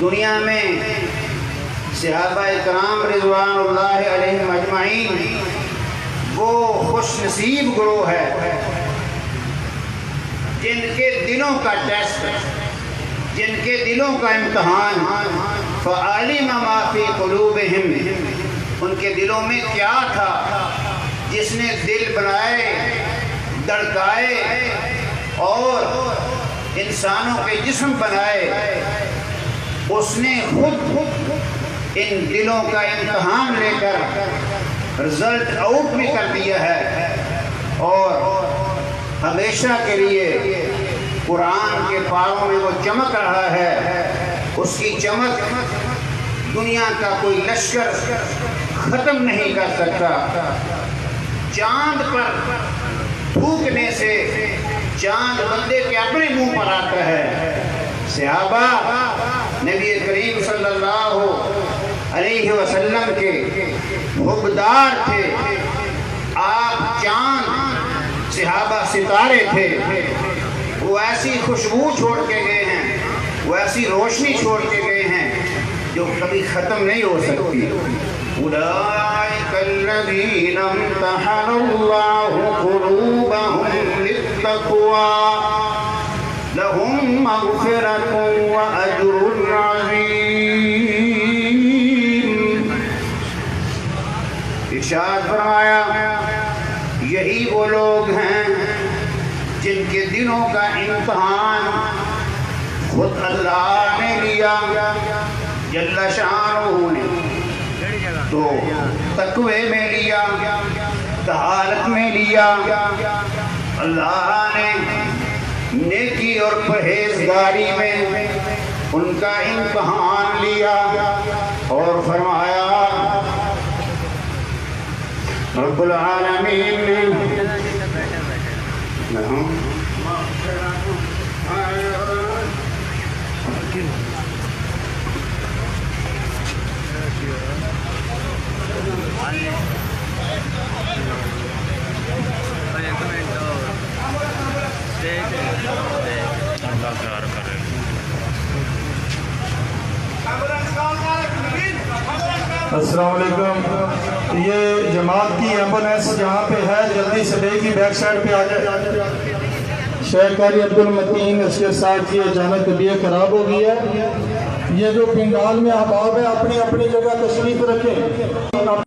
دنیا میں صحابہ کرام رضوان اللہ علیہم اجمعین وہ خوش نصیب گروہ ہے جن کے دلوں کا ٹیسٹ، جن کے دلوں کا امتحان فعلم ما فی قلوبہم، ان کے دلوں میں کیا تھا جس نے دل بنائے، دھڑکائے اور انسانوں کے جسم بنائے، اس نے خود ان دلوں کا امتحان لے کر رزلٹ آؤٹ بھی کر دیا ہے، اور ہمیشہ کے لیے قرآن کے پاروں میں وہ چمک رہا ہے۔ اس کی چمک دنیا کا کوئی لشکر ختم نہیں کر سکتا۔ چاند پر تھوکنے سے چاند بندے کے اپنے منہ پر آتا ہے۔ صحابہ نبی کریم صلی اللہ علیہ وسلم کے حبدار تھے۔ آپ چاند، صحابہ ستارے تھے۔ وہ ایسی خوشبو چھوڑ کے گئے ہیں، وہ ایسی روشنی چھوڑ کے گئے ہیں جو کبھی ختم نہیں ہو سکتی۔ اولئک الذین امتحن اللہ قلوبہم للتقوی لہم مغفرۃ واجر عظیم۔ ارشاد فرمایا یہی وہ لوگ ہیں جن کے دلوں کا امتحان خود اللہ نے لیا جل شانہ نے، تو تقوی میں لیا، طہارت میں لیا۔ اللہ نے نیکی اور پرہیزگاری میں ان کا امتحان لیا اور فرمایا رب العالمین نے السلام علیکم۔ یہ جماعت کی ایمبولینس جہاں پہ ہے جلدی سے لے کی بیک سائڈ پہ آ جائے۔ شیخ قاری عبد المتین اس کے ساتھ کی اچانک طبیعت خراب ہو گئی ہے۔ یہ جو پنڈال میں احباب ہے اپنی اپنی جگہ تشریف رکھیں۔